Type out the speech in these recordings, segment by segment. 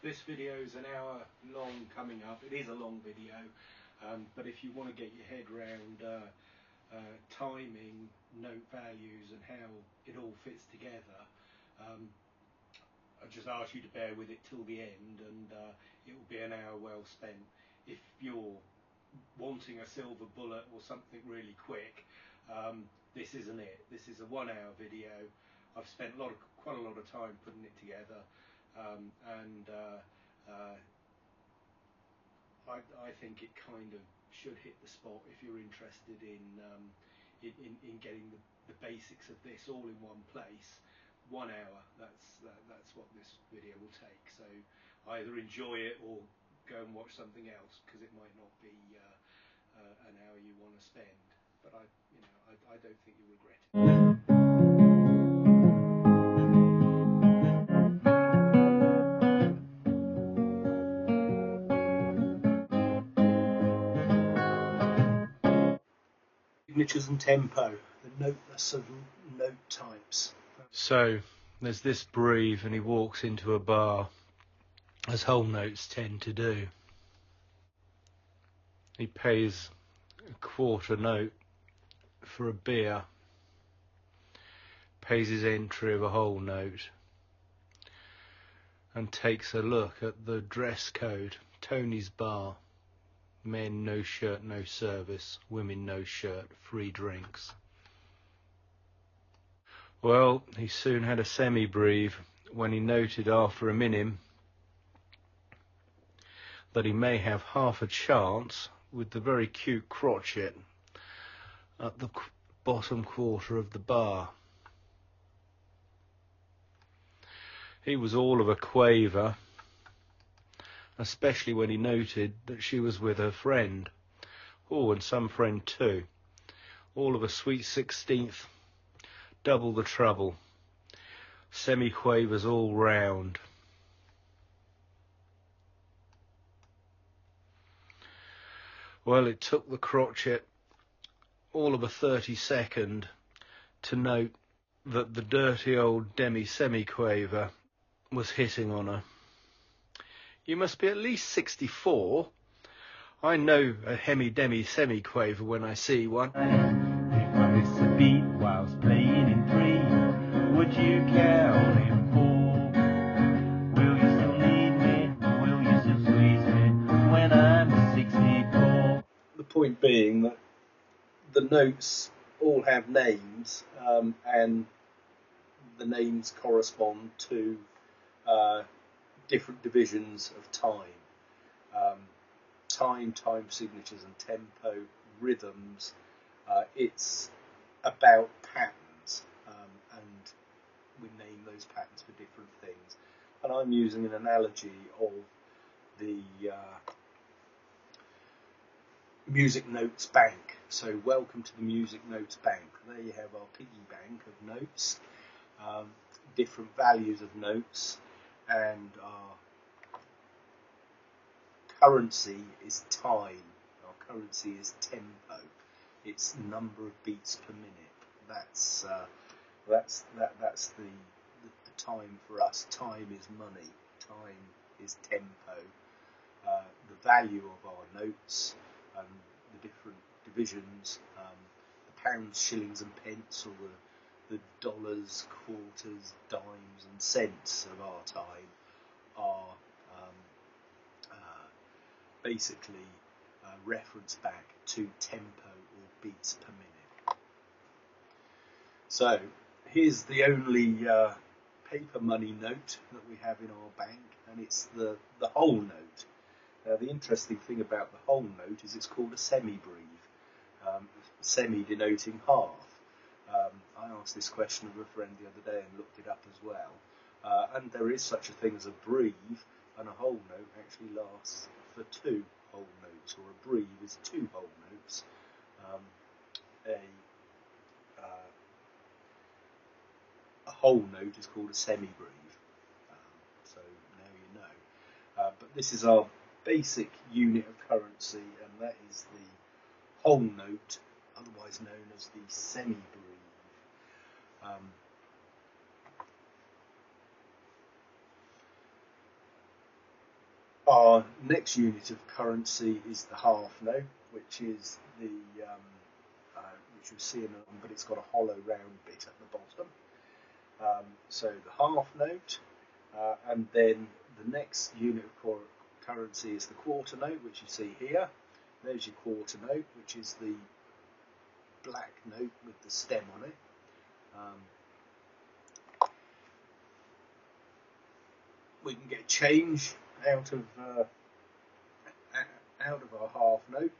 This video is an hour long coming up. It is a long video, but if you want to get your head around timing, note values and how it all fits together, I just ask you to bear with it till the end, and it will be an hour well spent. If you're wanting a silver bullet or something really quick, this isn't it. This is a 1 hour video. I've spent quite a lot of time putting it together, and I think it kind of should hit the spot if you're interested in getting the basics of this all in one place. 1 hour. That's what this video will take. So either enjoy it or go and watch something else, because it might not be an hour you want to spend. But I don't think you'll regret it. Signatures and tempo, the noteness of note types. So there's this breathe, and he walks into a bar, as whole notes tend to do. He pays a quarter note for a beer, pays his entry of a whole note, and takes a look at the dress code. Tony's bar. Men no shirt, no service. Women no shirt, free drinks. Well, he soon had a semi-breathe when he noted after a minute that he may have half a chance with the very cute crotchet at the bottom quarter of the bar. He was all of a quaver, especially when he noted that she was with her friend. Oh, and some friend too. All of a sweet 16th, double the trouble. Semi-quavers all round. Well, it took the crotchet all of a 30-second to note that the dirty old demi-semi-quaver was hitting on her. You must be at least 64. I know a demi-semi-quaver when I see one. If I miss a beat whilst playing in 3, would you count it 4? Will you still need me? Will you still squeeze me when I'm 64? The point being that the notes all have names, and the names correspond to different divisions of time. Time signatures and tempo, rhythms. It's about patterns, and we name those patterns for different things. And I'm using an analogy of the music notes bank. So welcome to the music notes bank. There you have our piggy bank of notes, different values of notes, and our currency is time. Our currency is tempo. It's number of beats per minute. That's the time for us. Time is money. Time is tempo. The value of our notes and the different divisions, the pounds, shillings and pence, or the dollars, quarters, dimes and cents of our time are basically reference back to tempo or beats per minute. So here's the only paper money note that we have in our bank, and it's the whole note. Now the interesting thing about the whole note is it's called a semi-breathe, semi denoting half. I asked this question of a friend the other day and looked it up as well, and there is such a thing as a breathe, and a whole note actually lasts for 2 whole notes, or a breathe is 2 whole notes. A whole note is called a semi-breathe. So now you know. But this is our basic unit of currency, and that is the whole note, otherwise known as the semi-breathe. Our next unit of currency is the half note, which is the which you see but it's got a hollow round bit at the bottom. So the half note, and then the next unit of currency is the quarter note, which you see here. There's your quarter note, which is the black note with the stem on it. We can get change out of our half note,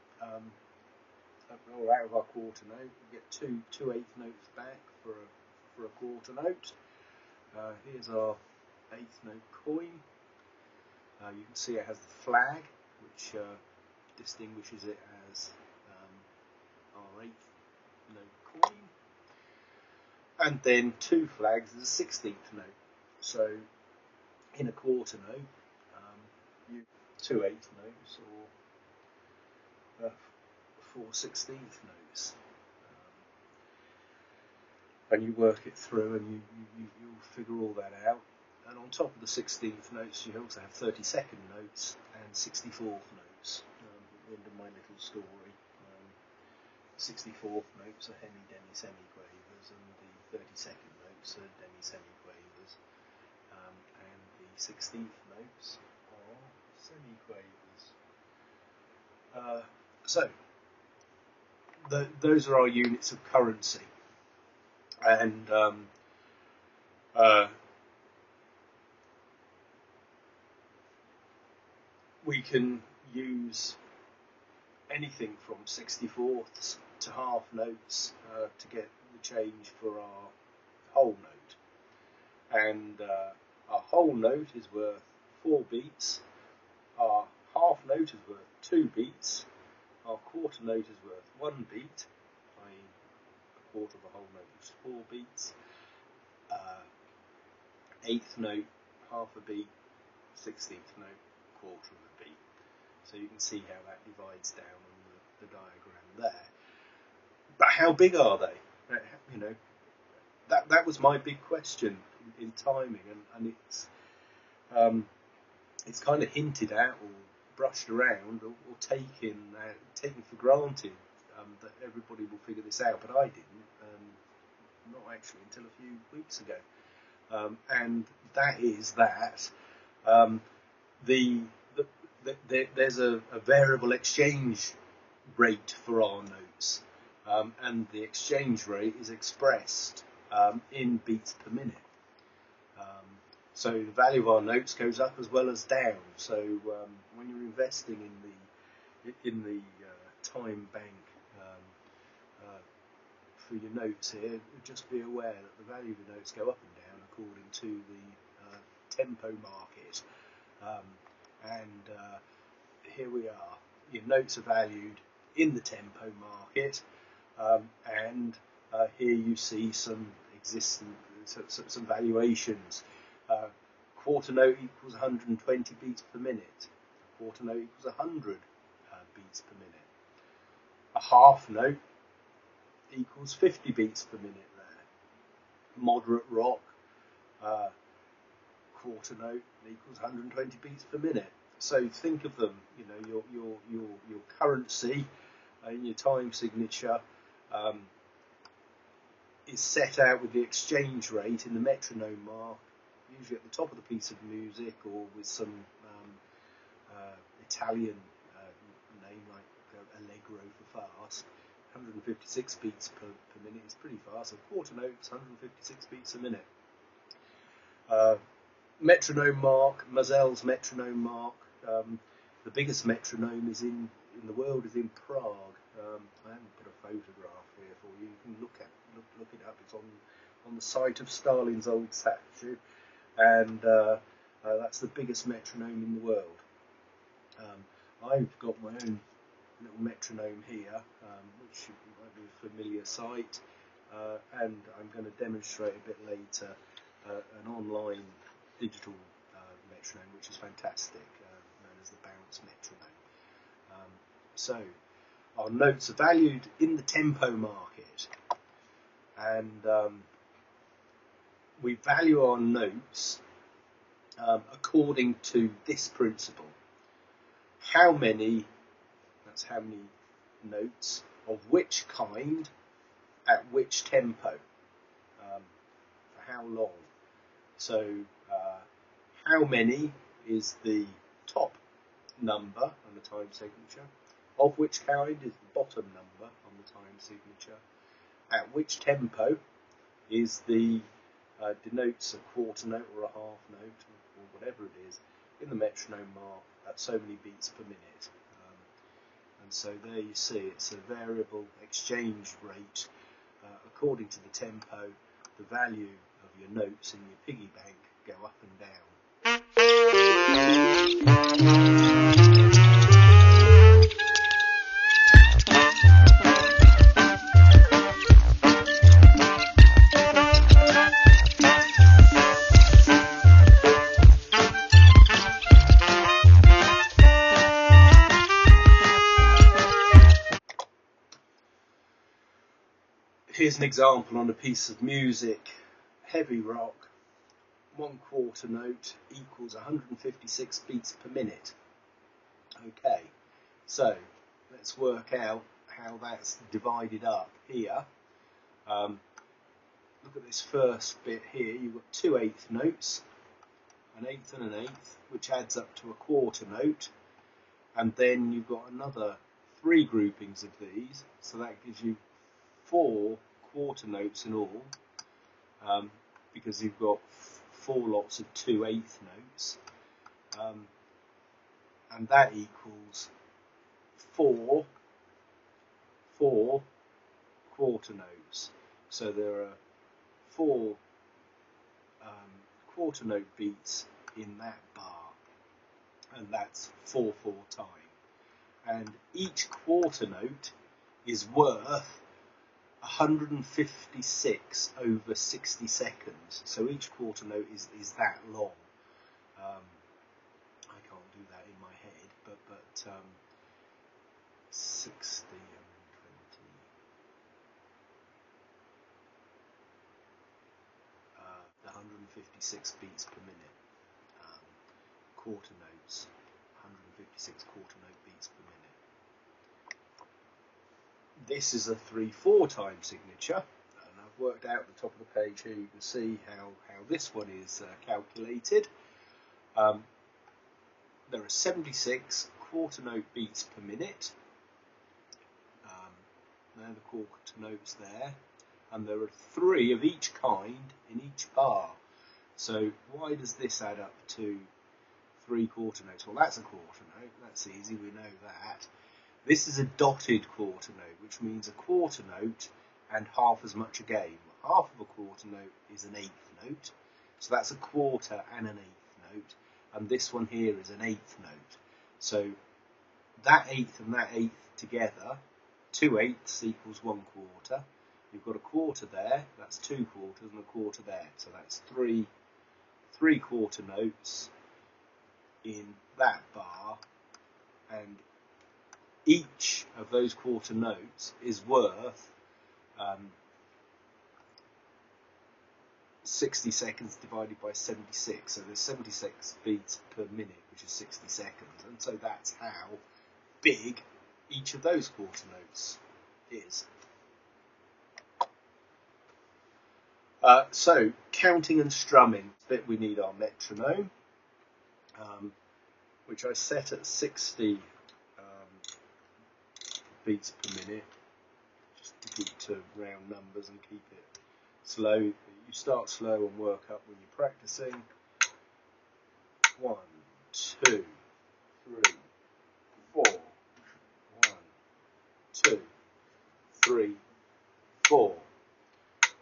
or out of our quarter note. We get two eighth notes back for a quarter note. Here's our eighth note coin. You can see it has the flag, which distinguishes it as our eighth note coin. And then two flags is a 16th note. So in a quarter note, you two eighth notes or four 16th notes, and you work it through, and you'll figure all that out. And on top of the 16th notes, you also have 32nd notes and 64th notes. At the end of my little story, 64th notes are hemi, demi, semi-quavers, and the 32nd notes are demi, semi-quavers, and the 16th notes are semi-quavers. So those are our units of currency, and we can use anything from 64ths to half notes to get the change for our whole note. And our whole note is worth 4 beats, our half note is worth 2 beats, our quarter note is worth 1 beat, i.e. a quarter of a whole note is 4 beats, eighth note, half a beat, 16th note, quarter of a beat. So you can see how that divides down on the diagram there. But how big are they? You know, that was my big question in timing, and it's kind of hinted at or brushed around or taken for granted that everybody will figure this out, but I didn't, not actually until a few weeks ago. And that is that there's a variable exchange rate for our notes, and the exchange rate is expressed in beats per minute. So the value of our notes goes up as well as down. So when you're investing in the time bank for your notes here, just be aware that the value of your notes go up and down according to the tempo market. And here we are. Your notes are valued in the tempo market, and here you see some valuations. Quarter note equals 120 beats per minute. Quarter note equals 100 beats per minute. A half note equals 50 beats per minute there. Moderate rock, quarter note equals 120 beats per minute. So think of them, you know, your currency and your time signature is set out with the exchange rate in the metronome mark, usually at the top of the piece of music, or with some Italian name like Allegro for fast. 156 beats per minute is pretty fast. A quarter note is 156 beats a minute. Metronome mark, Mazel's metronome mark. The biggest metronome is in the world is in Prague. I haven't put a photograph here for you. You can look it up. It's on the site of Stalin's old statue, and that's the biggest metronome in the world. I've got my own little metronome here, which might be a familiar sight, and I'm going to demonstrate a bit later an online digital metronome, which is fantastic, known as the bounce metronome. So our notes are valued in the tempo market, and we value our notes according to this principle. how many, that's how many notes, of which kind, at which tempo, for how long. So how many is the top number on the time signature, of which kind is the bottom number on the time signature, at which tempo is the denotes a quarter note or a half note or whatever it is in the metronome mark at so many beats per minute. And so there you see it's a variable exchange rate according to the tempo. The value of your notes in your piggy bank go up and down. Here's an example on a piece of music, heavy rock, 1/4 note equals 156 beats per minute. Okay, so let's work out how that's divided up here. Look at this first bit here, you've got 2 eighth notes, an eighth and an eighth, which adds up to a quarter note, and then you've got another 3 groupings of these, so that gives you 4 quarter notes in all, because you've got 4 lots of 2 eighth notes, and that equals 4 quarter notes. So there are 4 quarter note beats in that bar, and that's 4/4 time. And each quarter note is worth 156 over 60 seconds. So each quarter note is that long. I can't do that in my head, but 60 and 20. 156 beats per minute. Quarter notes, 156 quarter note beats per minute. This is a 3/4 time signature, and I've worked out at the top of the page here. You can see how this one is calculated. There are 76 quarter note beats per minute. There are the quarter notes there, and there are 3 of each kind in each bar. So why does this add up to 3 quarter notes? Well, that's a quarter note. That's easy. We know that. This is a dotted quarter note, which means a quarter note and half as much again. Half of a quarter note is an eighth note, so that's a quarter and an eighth note, and this one here is an eighth note. So that eighth and that eighth together, 2 eighths equals 1/4. You've got a quarter there, that's 2 quarters, and a quarter there, so that's 3 quarter notes in that bar, and each of those quarter notes is worth 60 seconds divided by 76, so there's 76 beats per minute, which is 60 seconds, and so that's how big each of those quarter notes is. So counting and strumming, bit we need our metronome, which I set at 60 beats per minute, just to keep to round numbers and keep it slow. You start slow and work up when you're practicing. 1, 2, 3, 4. 1, 2, 3, 4.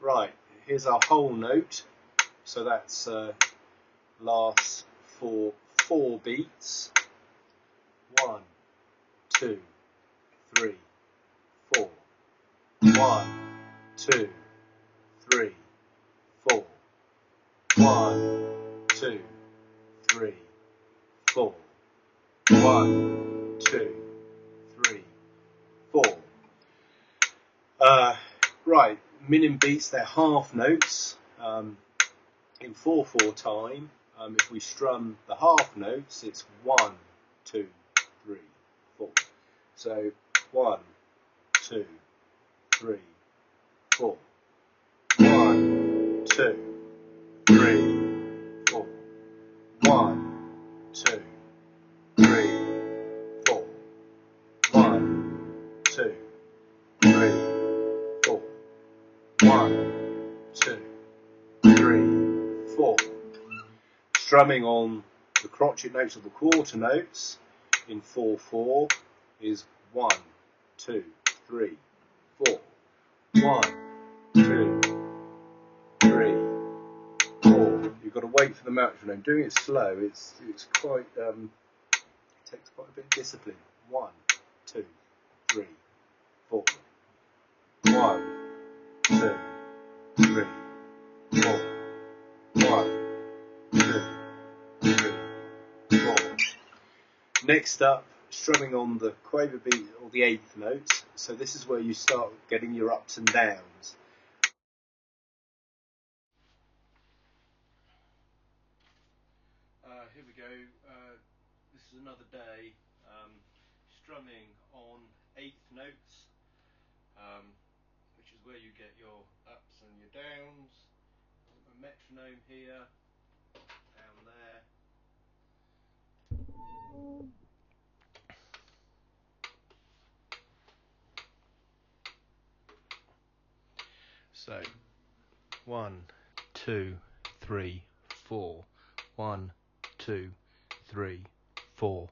Right, here's our whole note. So that's lasts for 4 beats. 1, 2, 3, 4. 1, 2, 3, 4. 1, 2, 3, 4. 1, 2, 3, 4. Right, minim beats, they're half notes. In 4/4 time, if we strum the half notes, it's 1, 2, 3, 4. So 1, 2, 3, 4. 1, 2, 3, 4. 1, 2, 3, 4. 1, 2, 3, 4. 1, 2, 3, 4. Strumming on the crotchet notes of the quarter notes in 4/4 is 1, 2, 3, 4. 1, 2, 3, 4. You've got to wait for the metronome. Doing it slow, it's quite it takes quite a bit of discipline. 1, 2, 3, 4. 1, 2, 3, 4. 1, 2, 3, 4. Next up, strumming on the quaver beat or the 8th notes. So this is where you start getting your ups and downs. Here we go. This is another day strumming on 8th notes, which is where you get your ups and your downs. A metronome here, down there. So 1, 2, 3, 4. 1, 2, 3, 4.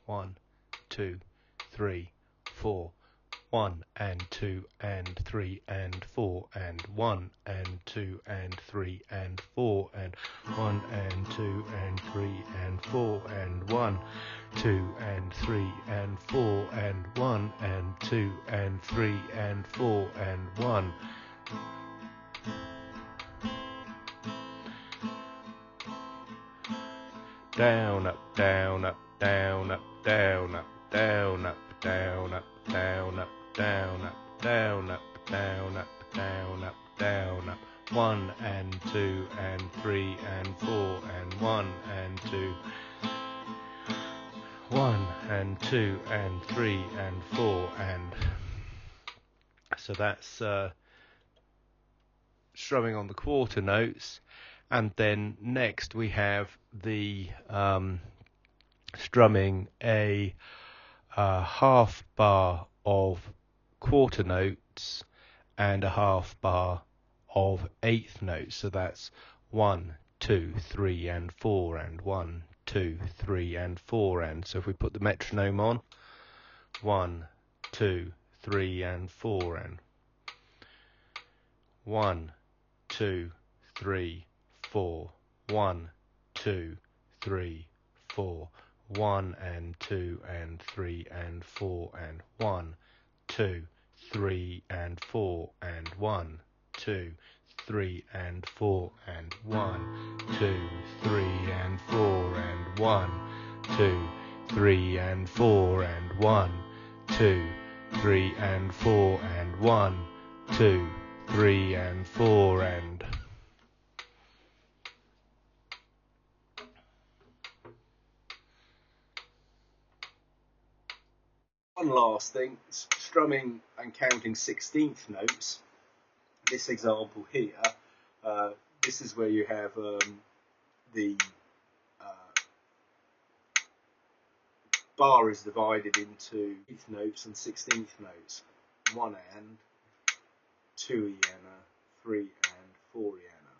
1, 2, 3, 4. 1 and 2 and 3 and 4 and 1 and 2 and 3 and 4 and 1 and 2 and 3 and 4 and 1, 2 and 3 and 4 and 1 and 2 and 3 and 4 and 1. Down, up, down, up, down, up, down, up, down, up, down, up, down, up, down, up, down, up, down, up, down, up, down, up. 1 and 2 and 3 and 4 and 1 and 2. 1 and 2 and 3 and 4 and so that's strumming on the quarter notes. And then next we have the strumming a half bar of quarter notes and a half bar of 8th notes. So that's 1, 2, 3 and 4 and 1, 2, 3 and 4 and so if we put the metronome on, 1, 2, 3 and 4 and 1, 2, 3, 4. 1, 2, 3, 4. 1 and 2 and 3 and 4 and 1, 2, 3 and 4 and 1, 2, 3 and 4 and 1, 2, 3 and 4 and 1, 2, 3 and 4 and 1, 2, 3 and 4 and 1, 2, 3 and 4 and one last thing, strumming and counting 16th notes. This example here, this is where you have the bar is divided into 8th notes and 16th notes. 1 and, 2 eana, 3 and 4 eana.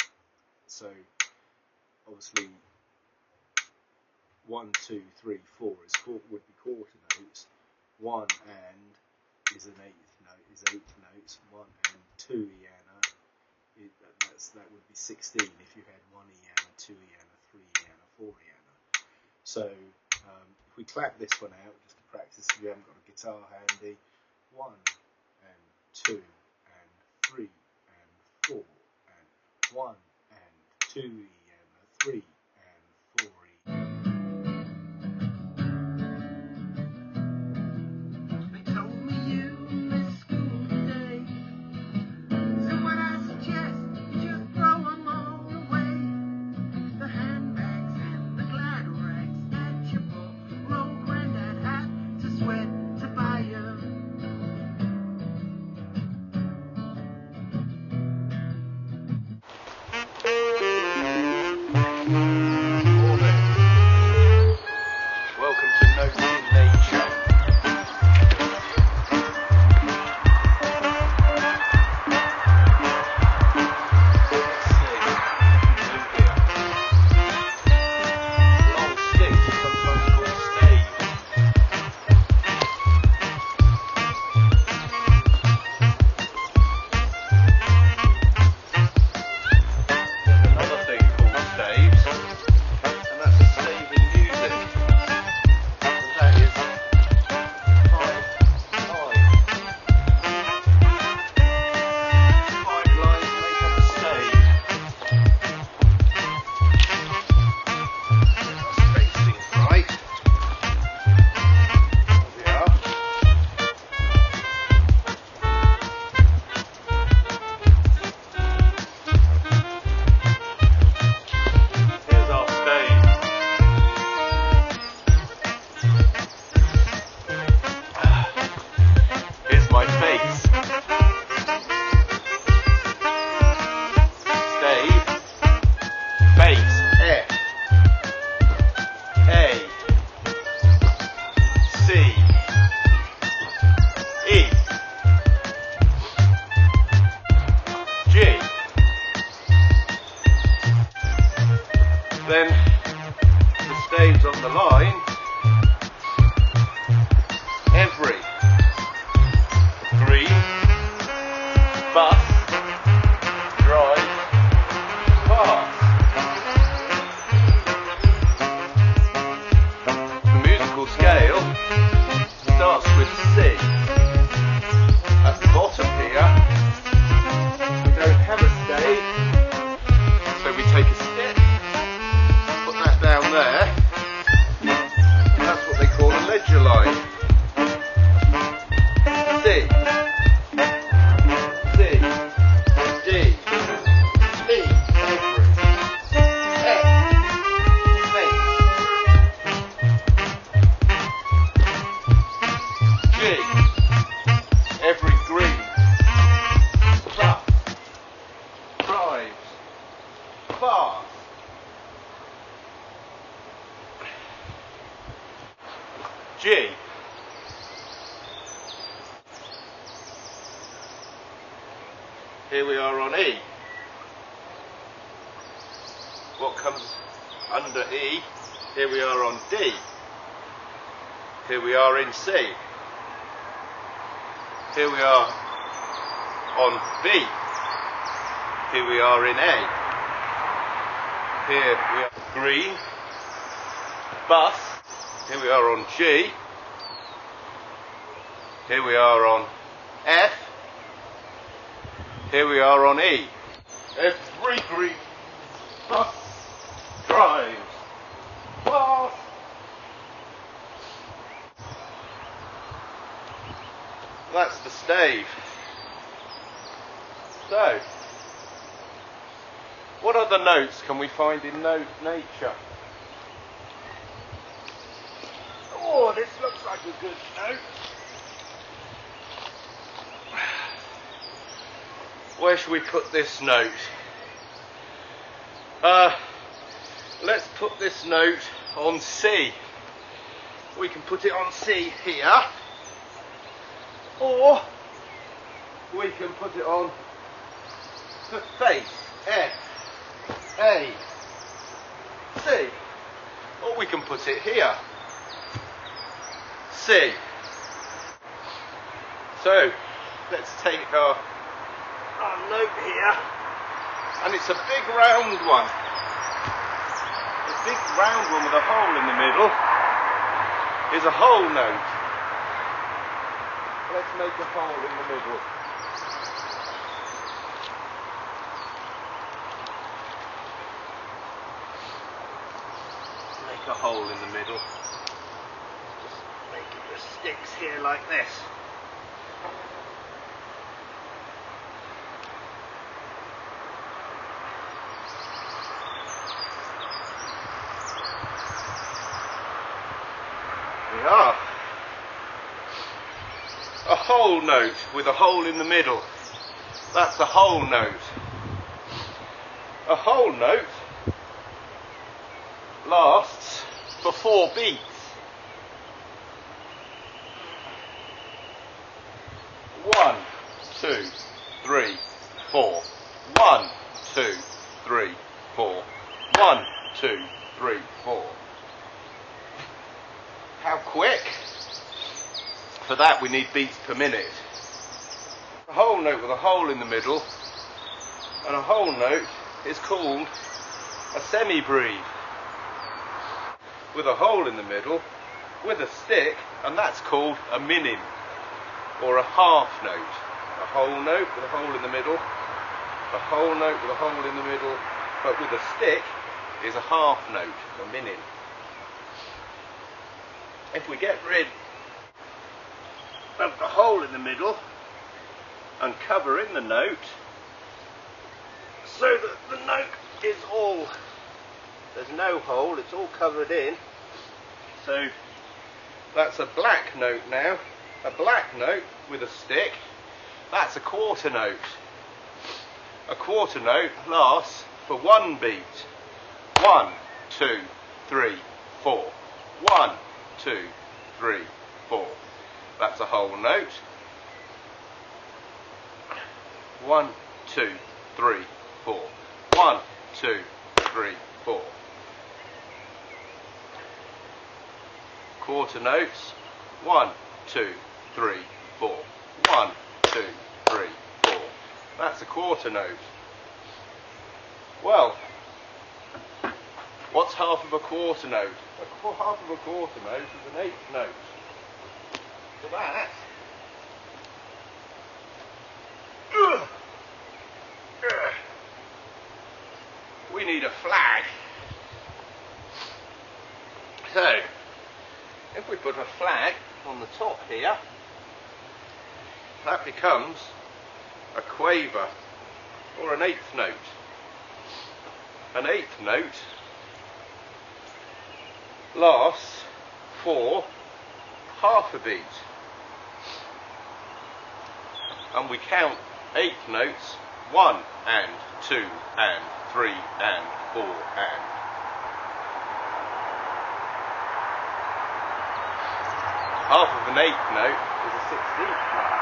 So obviously 1, 2, 3, 4 would be quarter notes. 1 and is an 8th note, is 8th notes. 1 and 2 eana, that would be 16 if you had 1 eana, 2 eana, 3 eana, 4 eana. So if we clap this one out just to practice, if you haven't got a guitar handy, 1 and 2 and 3 and 4 and 1 and 2 eana, 3 and 4 eana. Sweat staves on the line, every green bus drives past. The musical scale starts with C. At the bottom here, we don't have a stave, so we take a stick, put that down there. That's what they call a ledger line. C, C, D, E, every, F, G, every green bus drives fast. G. Here we are on E. What comes under E? Here we are on D. Here we are in C. Here we are on B. Here we are in A. Here we are green, bus. Here we are on G. Here we are on F. Here we are on E. Every green bus drives fast. That's the stave. So, what other notes can we find in nature? Oh, this looks like a good note. Where should we put this note? Let's put this note on C. We can put it on C here. Or we can put it on the face, F, A, C. Or we can put it here, C. So let's take our note here, and it's a big round one. A big round one with a hole in the middle is a whole note. Let's make a hole in the middle. Make a hole in the middle. Just making the sticks here like this. We are. A whole note with a hole in the middle. That's a whole note. A whole note lasts for 4 beats. 1, 2, 3, 4. 1, 2, 3, 4. 1, 2, 3, 4. How quick? For that we need beats per minute. A whole note with a hole in the middle, and a whole note is called a semi-breve. With a hole in the middle, with a stick, and that's called a minim, or a half note. A whole note with a hole in the middle, a whole note with a hole in the middle, but with a stick is a half note, a minim. If we get rid of the hole in the middle and cover in the note so that the note is all, there's no hole, it's all covered in, so that's a black note now, a black note with a stick. That's a quarter note. A quarter note lasts for 1 beat. 1, 2, 3, 4. 1, 2, 3, 4. That's a whole note. 1, 2, 3, 4. 1, 2, 3, 4. quarter notes. 1, 2, 3, 4. 1, 2, 3, 4. That's a quarter note. Well, what's half of a quarter note? Half of a quarter note is an eighth note. For that, we need a flag. So, if we put a flag on the top here, that becomes a quaver, or an eighth note. An eighth note lasts for half a beat. And we count eighth notes, 1 and 2 and 3 and 4 and. Half of an eighth note is a 16th note.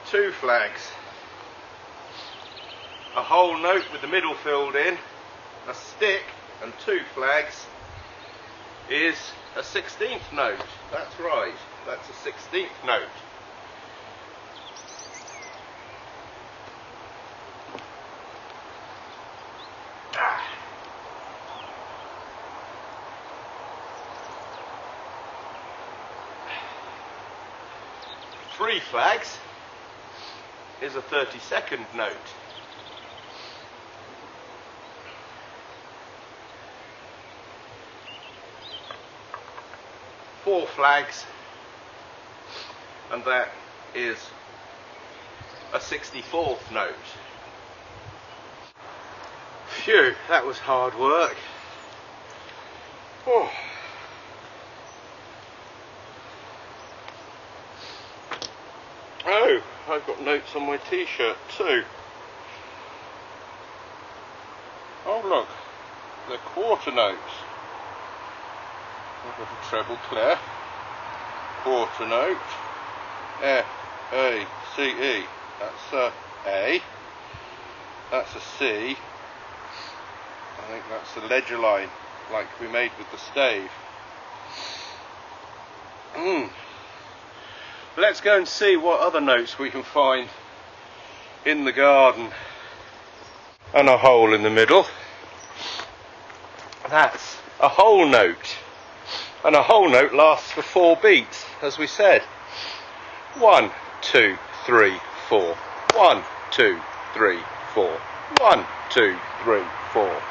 Two flags. A whole note with the middle filled in, a stick and two flags is a 16th note. That's right, that's a 16th note. Three flags is a 32nd note. Four flags, and that is a 64th note. Phew, that was hard work. Oh. Oh, I've got notes on my t-shirt too. Oh look, they're quarter notes. I've got a treble clef, quarter note, F, A, C, E. That's a A. That's a C. I think that's the ledger line, like we made with the stave. Let's go and see what other notes we can find in the garden. And a hole in the middle. That's a whole note. And a whole note lasts for 4 beats, as we said. 1, 2, 3, 4. 1, 2, 3, 4. 1, 2, 3, 4.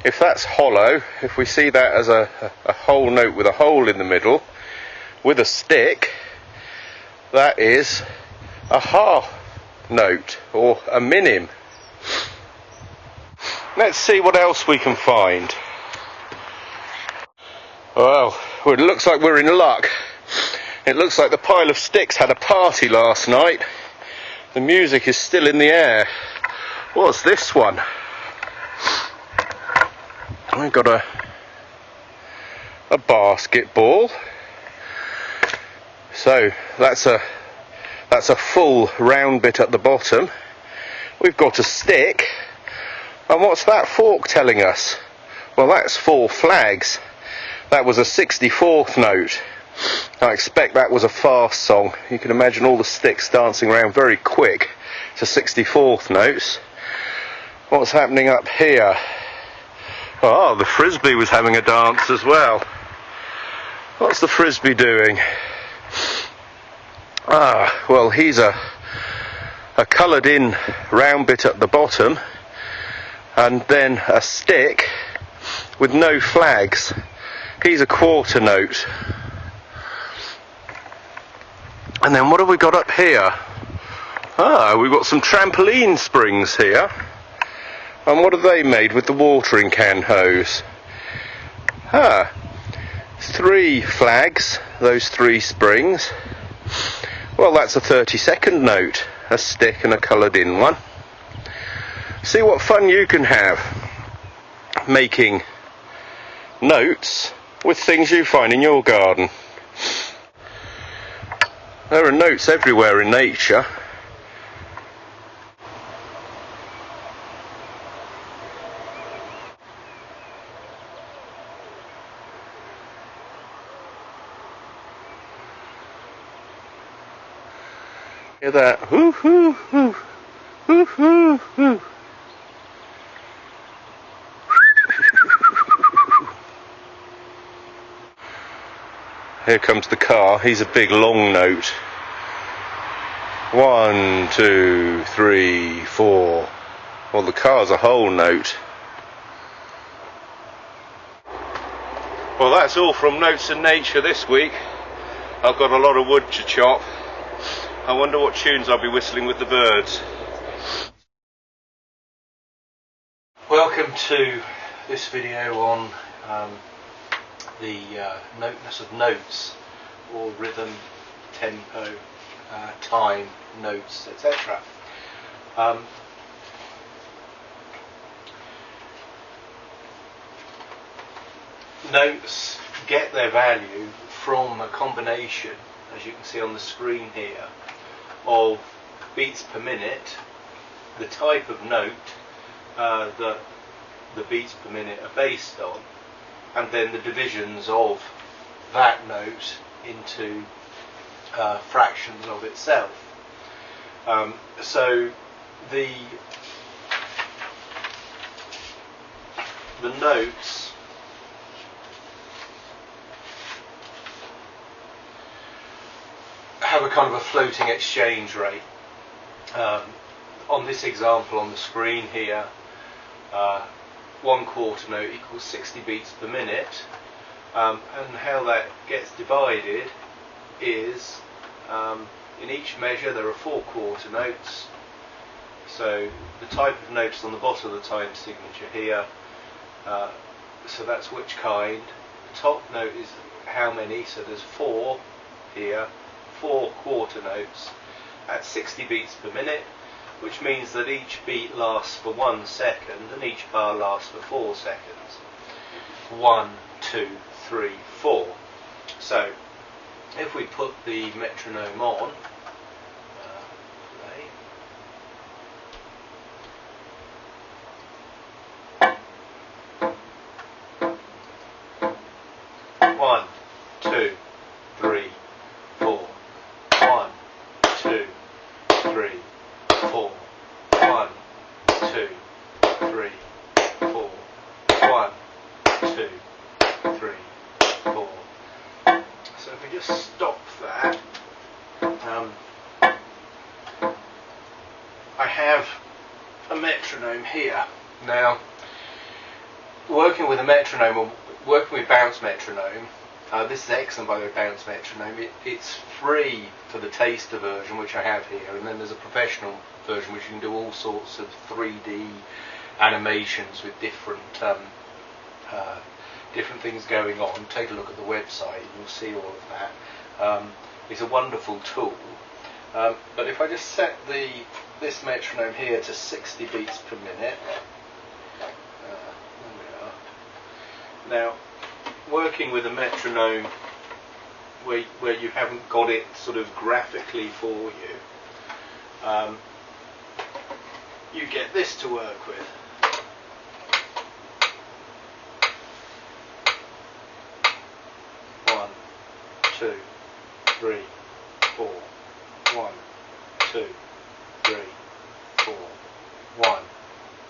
If that's hollow, if we see that as a whole note with a hole in the middle, with a stick, that is a half note, or a minim. Let's see what else we can find. Well, it looks like we're in luck. It looks like the pile of sticks had a party last night. The music is still in the air. What's this one? I've got a basketball. So that's a full round bit at the bottom. We've got a stick. And what's that fork telling us? Well, that's 4 flags. That was a 64th note. I expect that was a fast song. You can imagine all the sticks dancing around very quick to 64th notes. What's happening up here? Oh, the frisbee was having a dance as well. What's the frisbee doing? Ah, well, he's a coloured in round bit at the bottom, and then a stick with no flags. He's a quarter note. And then what have we got up here? Ah, we've got some trampoline springs here. And what are they made with the watering can hose? Ah, 3 flags, those 3 springs. Well, that's a 32nd note, a stick and a coloured in one. See what fun you can have making notes with things you find in your garden. There are notes everywhere in nature. Hear that? Whoo hoo hoo, hoo hoo hoo. Here comes the car. He's a big long note. 1, 2, 3, 4. Well, the car's a whole note. Well, that's all from Notes in Nature this week. I've got a lot of wood to chop. I wonder what tunes I'll be whistling with the birds. Welcome to this video on the noteness of notes, or rhythm, tempo, time, notes, etc. Notes get their value from a combination, as you can see on the screen here, of beats per minute, the type of note that the beats per minute are based on, and then the divisions of that note into fractions of itself. So the notes have a kind of a floating exchange rate. On this example on the screen here, 1 quarter note equals 60 beats per minute, and how that gets divided is in each measure there are 4 quarter notes. So the type of notes on the bottom of the time signature here, so that's which kind. The top note is how many, so there's 4 here, 4 quarter notes at 60 beats per minute, which means that each beat lasts for 1 second and each bar lasts for 4 seconds. 1, 2, 3, 4. So if we put the metronome on, play. 1, 2, 3, 4. 1, 2, 3, 4. 1, 2, 3, 4. 1, 2, 3, 4. So if we just stop that, I have a metronome here. Now, working with a metronome, or working with bounce metronome, this is excellent by the way, bounce metronome. It's free for the taster version, which I have here, and then there's a professional version which you can do all sorts of 3D animations with different different things going on. Take a look at the website, you'll see all of that. It's a wonderful tool. But if I just set this metronome here to 60 beats per minute, there we are. Now, working with a metronome where you haven't got it sort of graphically for you, you get this to work with. One, two, three, four. 1, 2, 3, 4. 1,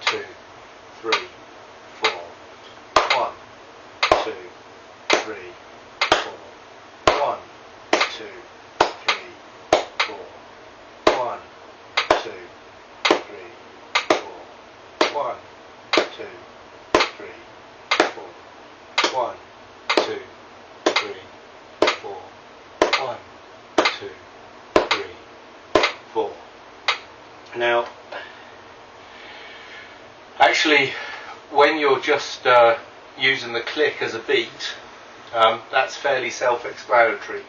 2, 3, 4. 1, 2, 3, 4. 1, 2, 3, 4. 1, 2, 3, 4. 1, 2, 3, 4. 1, 2, 3, 4. 1, 2, 3, 4. Now, actually, when you're just using the click as a beat, that's fairly self-explanatory.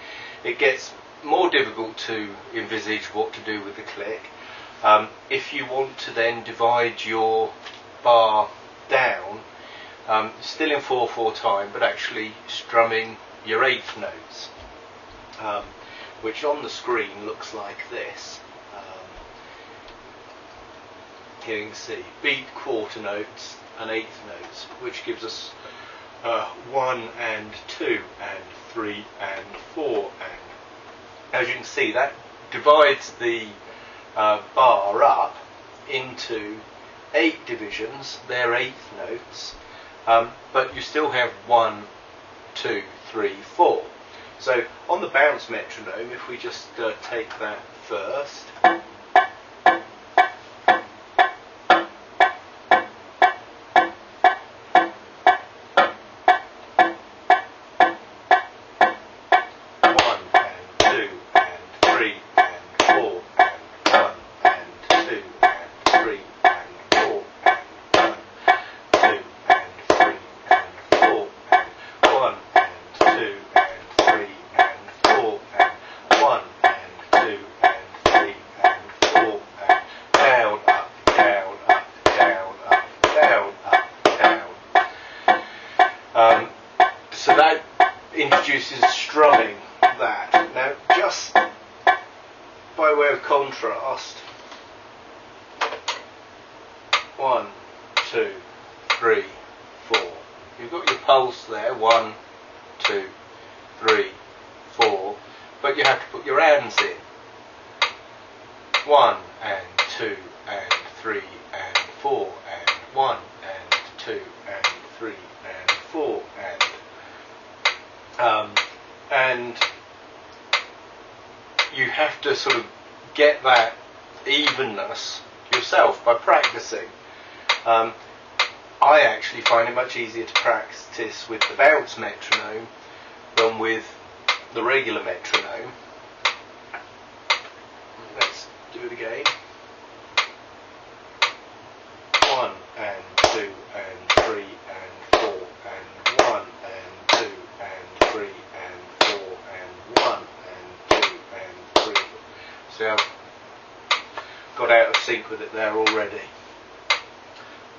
It gets more difficult to envisage what to do with the click. If you want to then divide your bar down, still in 4/4 time, but actually strumming your 8th notes. which on the screen looks like this. Here you can see beat, quarter notes and eighth notes, which gives us 1 and 2 and 3 and 4, and as you can see that divides the bar up into 8 divisions. They're eighth notes, but you still have 1, 2, 3, 4. So on the bounce metronome, if we just take that first, so that introduces strumming that. Now, just by way of contrast, 1, 2, 3, 4. You've got your pulse there, 1, 2, 3, 4, but you have to put your hands in. 1 and 2 and 3 and 4 and 1 and 2 and 3 and 4 and you have to sort of get that evenness yourself by practicing. I actually find it much easier to practice with the bounce metronome than with the regular metronome. Let's do it again. 1 and 2 and 3 and 4 and 1 and 2 and 3 and 4 and 1 and 2 and 3. See, I've got out of sync with it there already.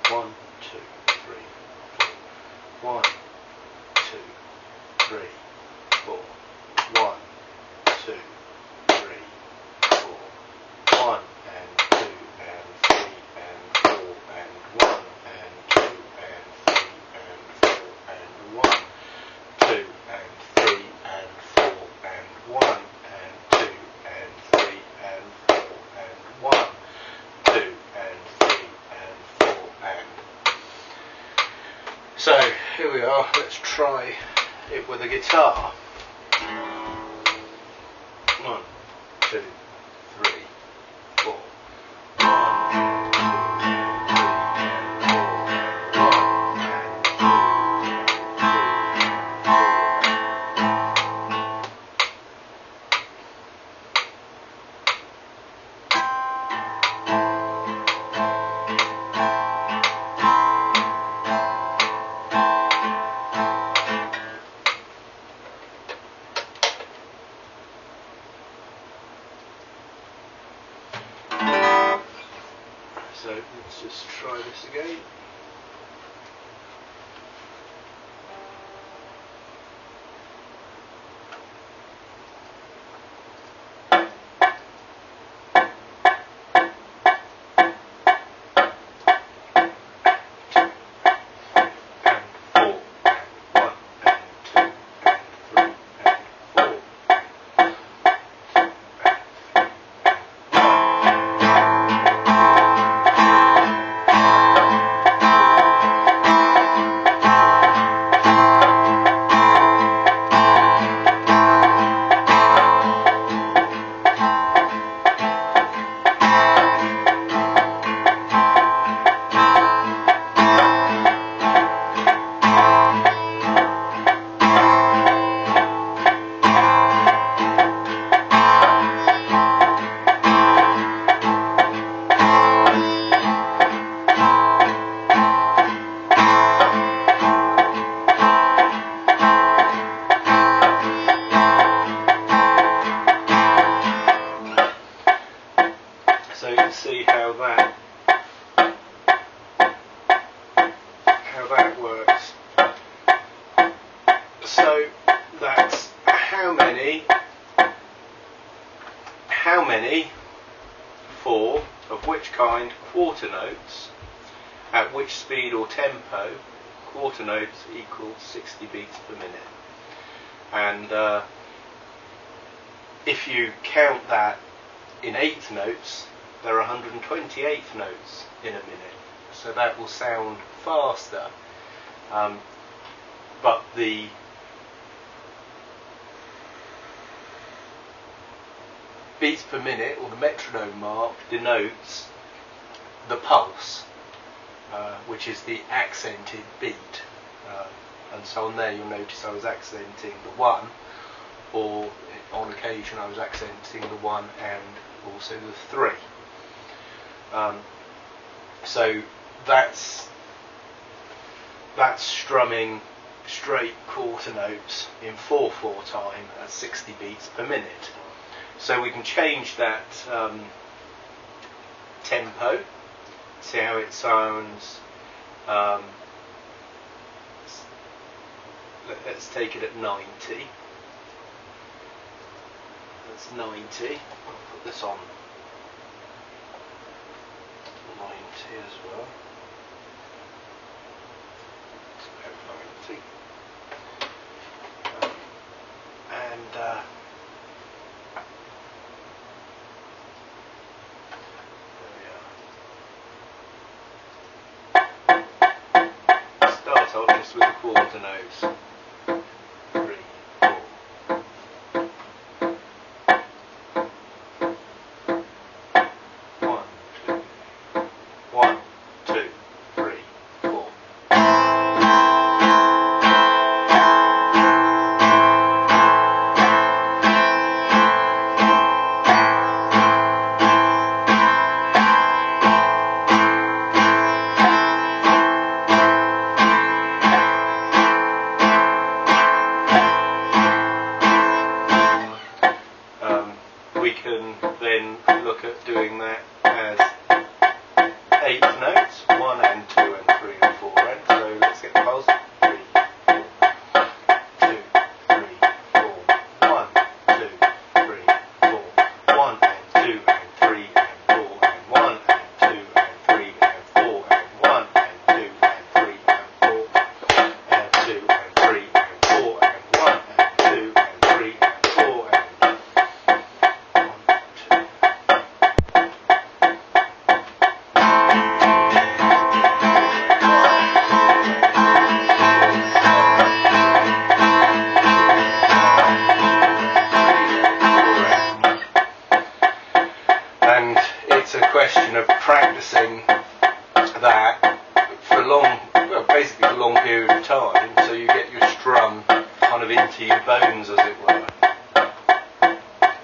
1, 2, 3, 4. 1, 2, 3, 4. 1, 2, 3, 4. 1 and 2 and 3 and 4 and 1 and 2 and 3 and 4 and 1, 2 and 3 and 4 and 1 and 2 and 3 and 4 and 1, 2 and 3 and 4 and... So here we are, let's try it with a guitar. 1, 2, 3, 4. 1, 2, so let's just try this again. So you can see how that works. So that's how many how many, 4, of which kind, quarter notes, at which speed or tempo, quarter notes equals 60 beats per minute. And if you count that in eighth notes, there are 128 notes in a minute. So that will sound faster. But the beats per minute, or the metronome mark, denotes the pulse, which is the accented beat. And so on there you'll notice I was accenting the 1, or on occasion I was accenting the 1 and also the 3. So that's strumming straight quarter notes in 4/4 time at 60 beats per minute. So we can change that tempo, see how it sounds. Let's take it at 90. That's 90. I'll put this on 90 as well. It's about 90. And there we are. Start off just with the quarter notes. 3, 4. 1, 2. 1, 2, 3, 4. We can then look at doing that as eighth notes, 1 and 2 and 3 and 4. And so let's get the pulse. 3, 4, 2, 3, 4, 1, 2, 3, 4, 1 and 2 and 3 and 4 and 1 and 2 and 3 and 4 and 1 and 2 and 3 and 4 and 2 and 3 and 4 and 1 and 2 and 3 and 4 and And it's a question of practicing that for a long, well, basically a long period of time, so you get your strum kind of into your bones, as it were.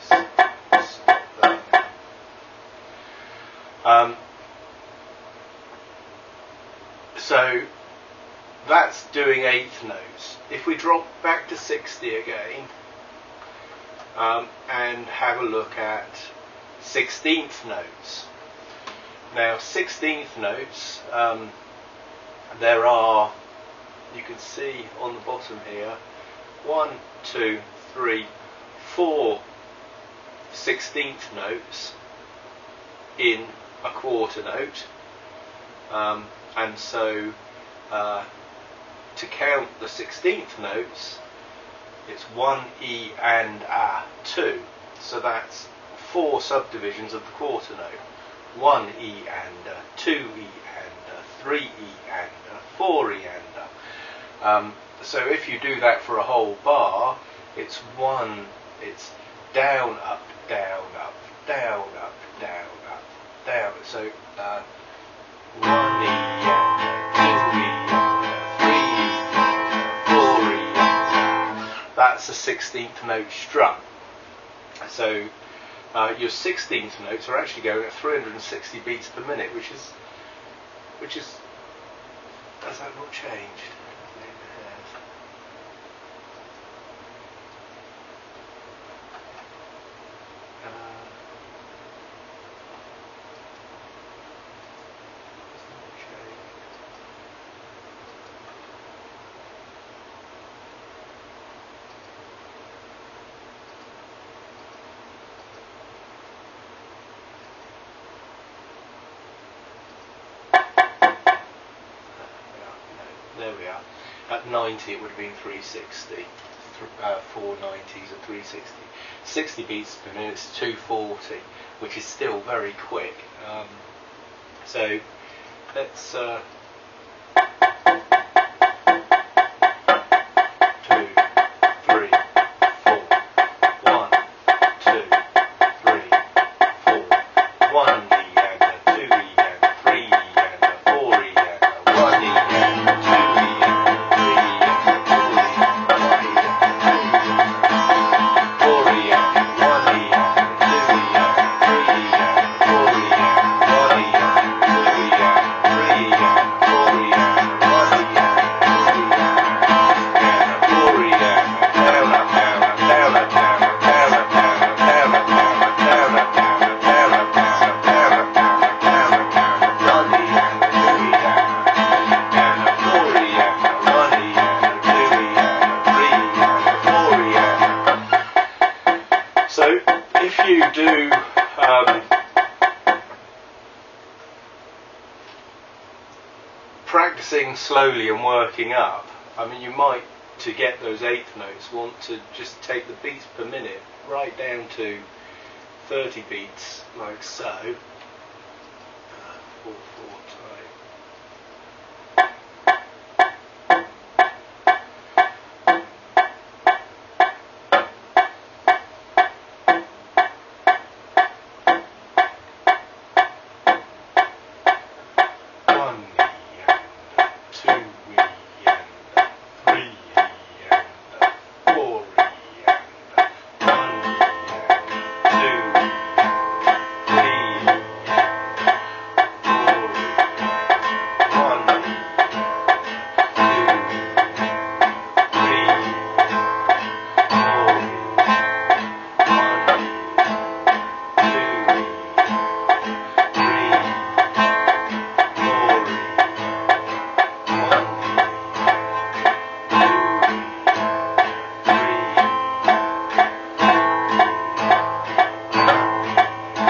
Stop there. So that's doing eighth notes. If we drop back to 60 again, and have a look at 16th notes. Now 16th notes, there are, you can see on the bottom here, 1, 2, 3, 4 16th notes in a quarter note, and so to count the 16th notes, it's 1 E and A 2, so that's 4 subdivisions of the quarter note. 1 E and A, 2 E and A, 3 E and A, 4 E and A. So if you do that for a whole bar, it's down, up, down, up, down, up, down, up, down. So 1 E and A, 2 E and A, 3 E and A, 4 E and A. That's a 16th note strum. So your 16th notes are actually going at 360 beats per minute, which is has that not changed? there we are. At 90 it would have been 360. 490s and 360. 60 beats per minute is 240, which is still very quick. So let's 2, 3, 4. 1, 2, 3, 4. 1 E and a 2 E and a 3 E and a 4 E and a 1 E and a 2 E and a 3 E and a 4 E and a 1 E and a 2 E and a 4 E and a 1 E and a 2 E and a 3 E and a 4 E and a 1 E and a 2 E and a 3 E and a 4 E and a 1 E and a 2 E and a 4 E and a 4 E and a down up down up down up down up down up down up down up down up down up down up down up down up down up down up down up down up 1 E and a 2 E and a 4 E and a 1 E and a 2 E and a 3 E and a 4 E and a. So if you do practicing slowly and working up, I mean, you might, to get those eighth notes, want to just take the beats per minute right down to 30 beats, like so. 4/4 time. 1 E and 2 E and 3 E and 4 E and 1 E and 2 E and 3 E and 4 E 1 E 2 E 3 E 4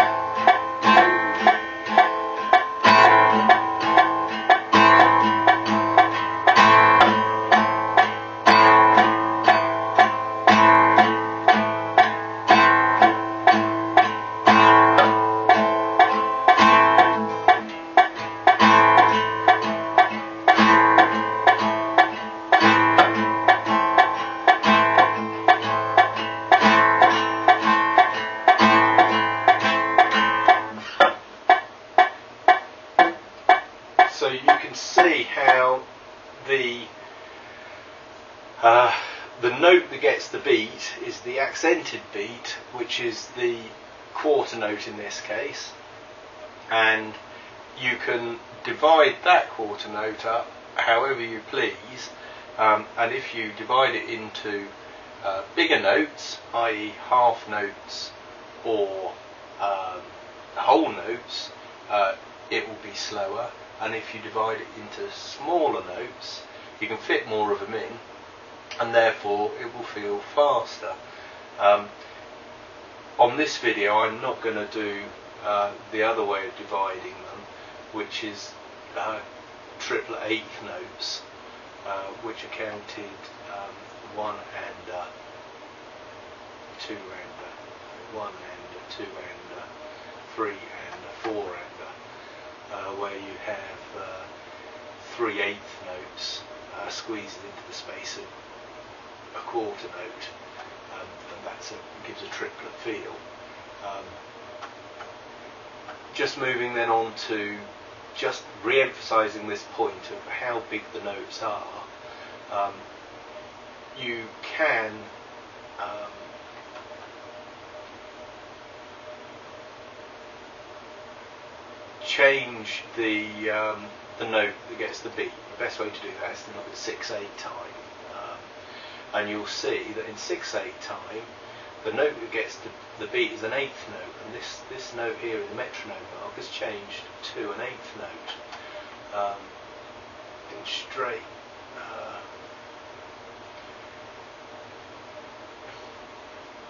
E 1 E 2 E 3 E 4 E 1 So you can see how the note that gets the beat is the accented beat, which is the quarter note in this case, and you can divide that quarter note up however you please, and if you divide it into bigger notes, i.e. half notes or whole notes, it will be slower, and if you divide it into smaller notes, you can fit more of them in, and therefore it will feel faster. On this video I'm not going to do the other way of dividing them, which is triplet eighth notes, which are counted 1 and 2 and 1 and 2 and 3 and 4 and where you have 3/8 notes squeezed into the space of a quarter note, and that gives a triplet feel. Just moving then on to just re-emphasising this point of how big the notes are. You can change the note that gets the beat. The best way to do that is to look at 6/8 time, and you'll see that in 6/8 time the note that gets the beat is an eighth note, and this note here in the metronome mark has changed to an eighth note in straight.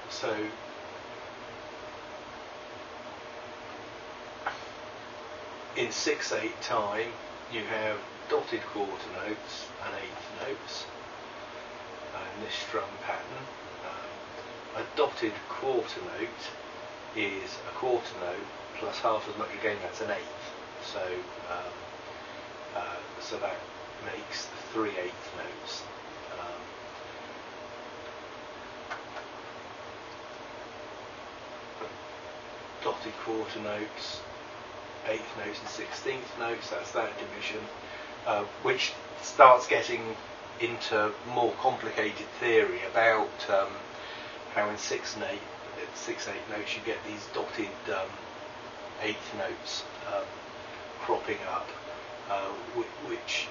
So in 6/8 time you have dotted quarter notes and eighth notes in this strum pattern. A dotted quarter note is a quarter note plus half as much again, that's an eighth. So so that makes 3/8 notes. Dotted quarter notes, eighth notes and 16th notes, that's that division, which starts getting into more complicated theory about how in 6/8 notes you get these dotted eighth notes cropping up, which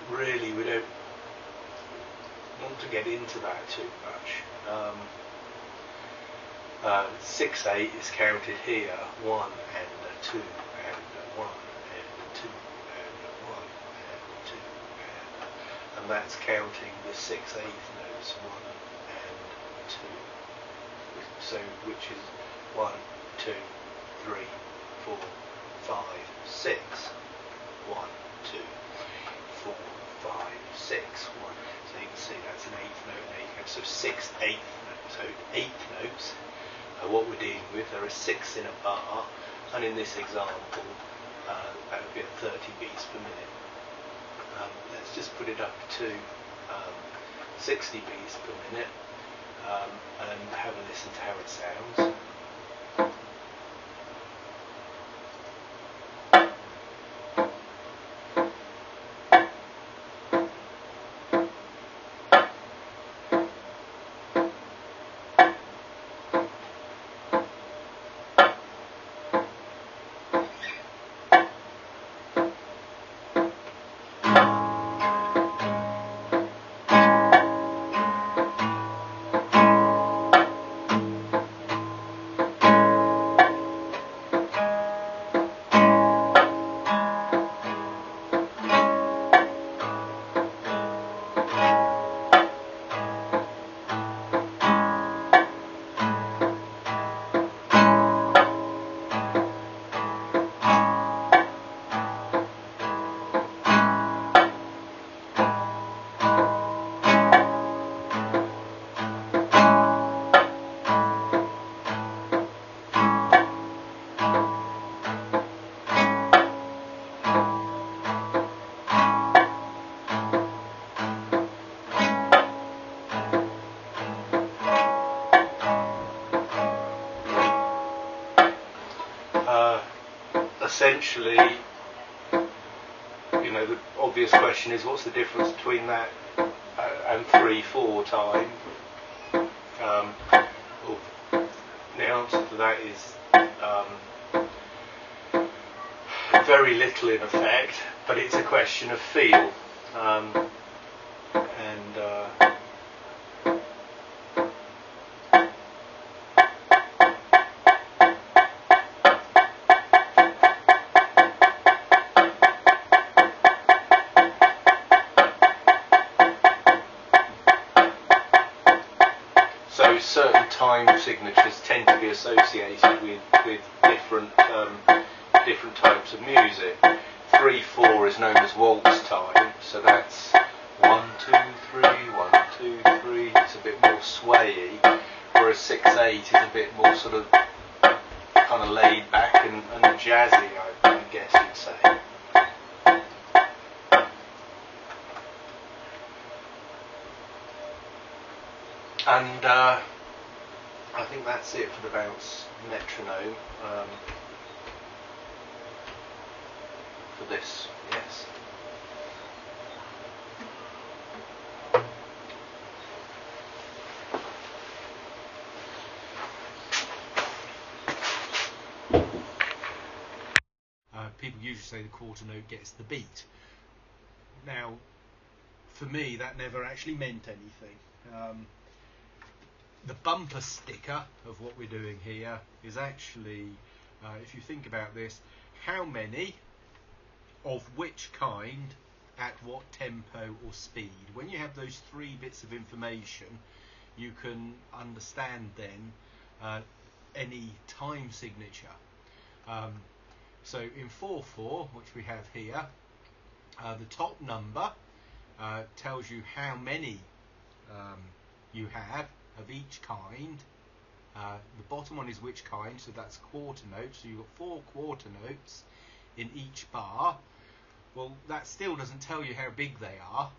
really we don't want to get into that too much. 6/8 is counted here, 1 and 2 and 1 and 2 and 1 and 2 and that's counting the 6/8 notes, 1 and 2. So which is 1, 2, 3, 4, 5, 6. 1, 2, 4, 5, 6. 1. So you can see that's an eighth note and eighth note. So 6/8 notes. So eighth notes. What we're dealing with, there are 6 in a bar, and in this example that would be at 30 beats per minute. Let's just put it up to 60 beats per minute and have a listen to how it sounds. Essentially, the obvious question is, what's the difference between that and 3/4 time? The answer to that is very little in effect, but it's a question of feel. So certain time signatures tend to be associated with different types of music. 3/4 is known as waltz time, so that's 1, 2, 3, 1, 2, 3. It's a bit more swayy, whereas 6/8 is a bit more sort of kind of laid back and jazzy, I guess you'd say. And I think that's it for the bounce metronome for this, yes. People usually say the quarter note gets the beat. Now, for me, that never actually meant anything. The bumper sticker of what we're doing here is actually, if you think about this, how many of which kind at what tempo or speed. When you have those 3 bits of information, you can understand then any time signature. So in 4/4, which we have here, The top number tells you how many you have of each kind. The bottom one is which kind, so that's quarter notes. So you've got 4 quarter notes in each bar. Well, that still doesn't tell you how big they are,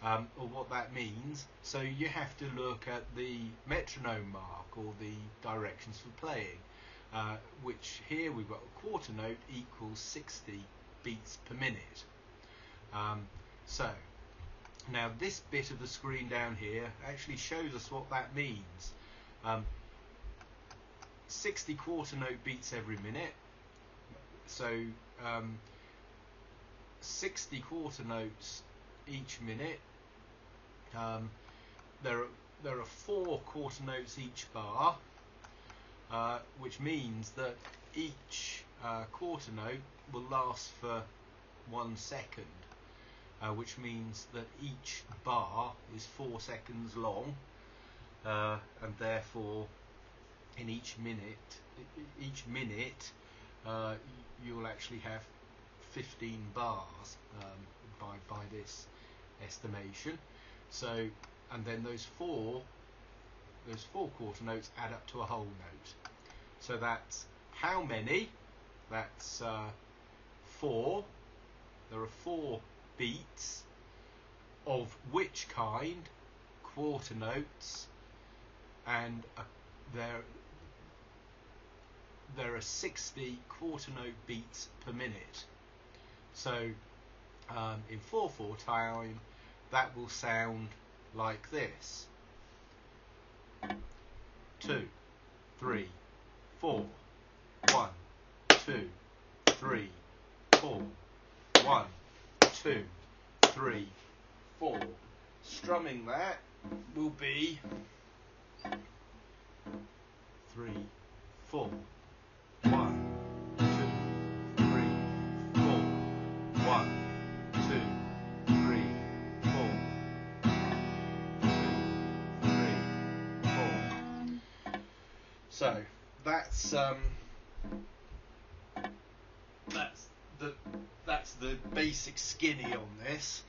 or what that means. So you have to look at the metronome mark, or the directions for playing, which here we've got a quarter note equals 60 beats per minute. So now this bit of the screen down here actually shows us what that means. 60 quarter note beats every minute. So 60 quarter notes each minute. There are 4 quarter notes each bar, which means that each quarter note will last for 1 second, which means that each bar is 4 seconds long, and therefore in each minute you'll actually have 15 bars by this estimation. So, and then those four quarter notes add up to a whole note. So that's how many? That's 4. There are 4 beats of which kind? Quarter notes, and there are 60 quarter note beats per minute. So in 4/4 time, that will sound like this: 2, 3, 4, 1, 2, 3, 4, 1, 2, 3, 4. Strumming that will be 3, 4. 1, 2, 3, 4. 1, 2, 3, 4. 2, 3, 4. So that's the basic skinny on this.